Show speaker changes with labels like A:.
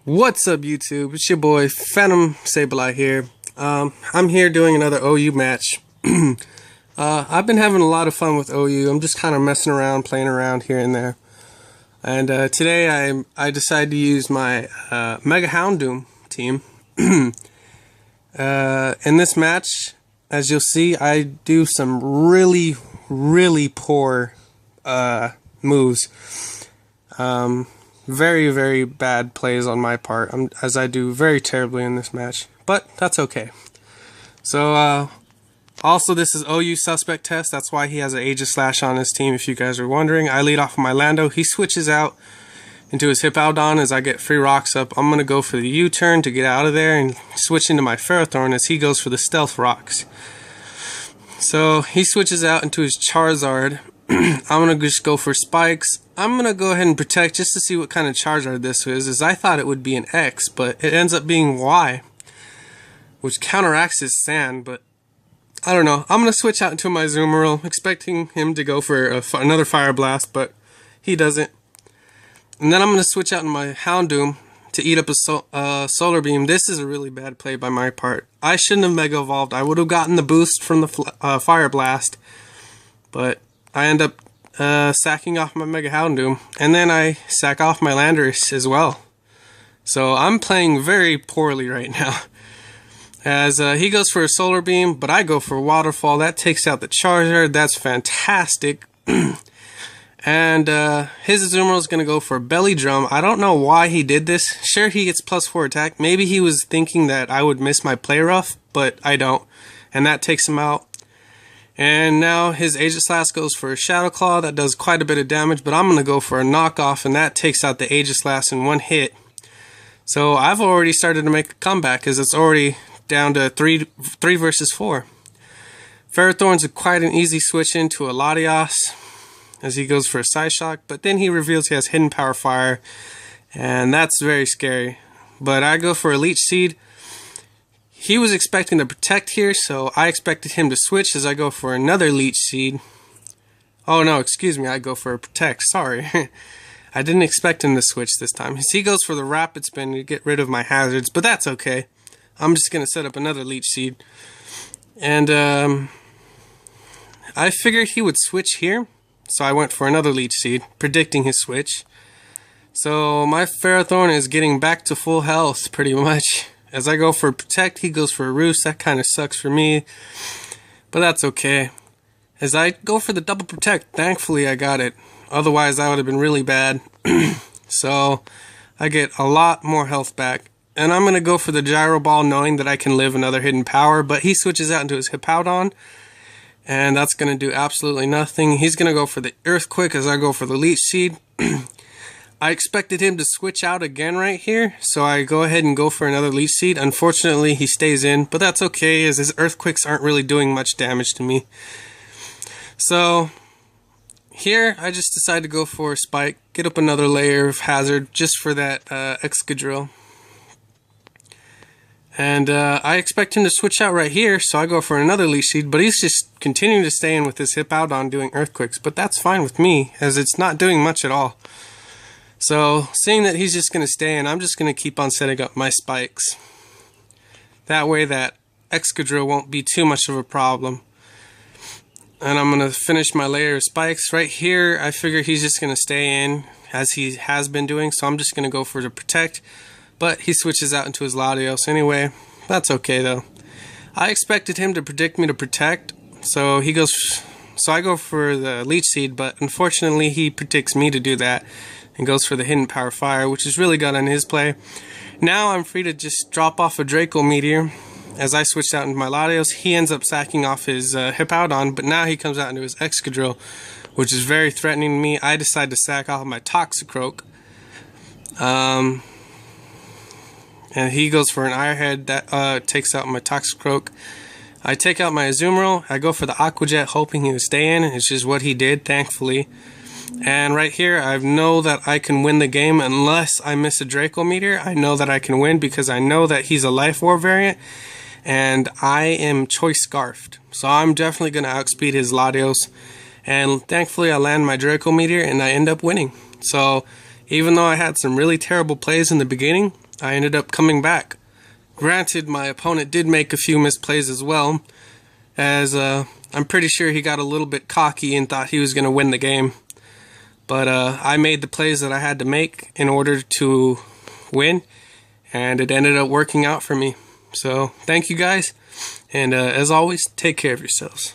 A: What's up, YouTube? It's your boy Phantom Sableye here. I'm here doing another OU match. I've been having a lot of fun with OU. I'm just kind of messing around, playing around here and there. And today I decided to use my Mega-Houndoom team. In this match, as you'll see, I do some really poor moves. Very bad plays on my part, as I do very terribly in this match, but that's okay. So also, this is OU suspect test. That's why he has an Aegis Slash on his team, if you guys are wondering. I lead off with my Lando. He switches out into his Hippowdon as I get free rocks up. I'm going to go for the U-turn to get out of there and switch into my Ferrothorn as he goes for the stealth rocks. So he switches out into his Charizard. I'm going to just go for spikes. I'm going to go ahead and protect just to see what kind of Charizard this is, as I thought it would be an X, but it ends up being Y, which counteracts his sand, but I don't know. I'm going to switch out into my Azumarill, expecting him to go for another Fire Blast, but he doesn't. And then I'm going to switch out in my Houndoom to eat up a Solar Beam. This is a really bad play by my part. I shouldn't have Mega Evolved. I would have gotten the boost from the Fire Blast, but I end up sacking off my Mega-Houndoom, and then I sack off my Landorus as well. So I'm playing very poorly right now. As he goes for a Solar Beam, but I go for a Waterfall. That takes out the Charizard. That's fantastic. And his Azumarill is going to go for a Belly Drum. I don't know why he did this. Sure, he gets +4 attack. Maybe he was thinking that I would miss my Play Rough, but I don't. And that takes him out. And now his Aegis Slash goes for a Shadow Claw. That does quite a bit of damage, but I'm going to go for a knockoff, and that takes out the Aegis Slash in one hit. So I've already started to make a comeback, as it's already down to 3 versus 4. Ferrothorn's quite an easy switch into a Latios, as he goes for a Psyshock, but then he reveals he has Hidden Power Fire, and that's very scary. But I go for a Leech Seed. He was expecting to protect here, so I expected him to switch as I go for another Leech Seed. Oh no, excuse me, I go for a protect, sorry. I didn't expect him to switch this time. He goes for the Rapid Spin to get rid of my hazards, but that's okay. I'm just going to set up another Leech Seed. And I figured he would switch here, so I went for another Leech Seed, predicting his switch. So my Ferrothorn is getting back to full health, pretty much. As I go for protect, he goes for a Roost. That kind of sucks for me, but that's okay. As I go for the double protect, thankfully I got it. Otherwise, that would have been really bad. So I get a lot more health back. And I'm going to go for the Gyro Ball, knowing that I can live another Hidden Power, but he switches out into his Hippowdon, and that's going to do absolutely nothing. He's going to go for the Earthquake as I go for the Leech Seed. I expected him to switch out again right here, so I go ahead and go for another Leech Seed. Unfortunately, he stays in, but that's okay, as his Earthquakes aren't really doing much damage to me. So here, I just decided to go for a Spike, get up another layer of hazard just for that Excadrill. And I expect him to switch out right here, so I go for another Leech Seed, but he's just continuing to stay in with his Hippowdon doing Earthquakes, but that's fine with me, as it's not doing much at all. So, seeing that he's just going to stay in, I'm just going to keep on setting up my spikes. That way that Excadrill won't be too much of a problem. And I'm going to finish my layer of spikes. Right here, I figure he's just going to stay in, as he has been doing, so I'm just going to go for the protect. But he switches out into his Latios anyway. That's okay though. I expected him to predict me to protect, so he goes. So I go for the Leech Seed, but unfortunately he predicts me to do that and goes for the Hidden Power Fire, which is really good on his play. Now I'm free to just drop off a Draco Meteor. As I switched out into my Latios, he ends up sacking off his Hippowdon, but now he comes out into his Excadrill, which is very threatening to me. I decide to sack off my Toxicroak. And he goes for an Ironhead that takes out my Toxicroak. I take out my Azumarill. I go for the Aqua Jet, hoping he would stay in, which is what he did, thankfully. And right here, I know that I can win the game unless I miss a Draco Meteor. I know that I can win because I know that he's a Life Orb variant, and I am Choice Scarfed. So I'm definitely going to outspeed his Latios. And thankfully, I land my Draco Meteor, and I end up winning. So even though I had some really terrible plays in the beginning, I ended up coming back. Granted, my opponent did make a few misplays as well, as I'm pretty sure he got a little bit cocky and thought he was going to win the game. But I made the plays that I had to make in order to win, and it ended up working out for me. So thank you guys, and as always, take care of yourselves.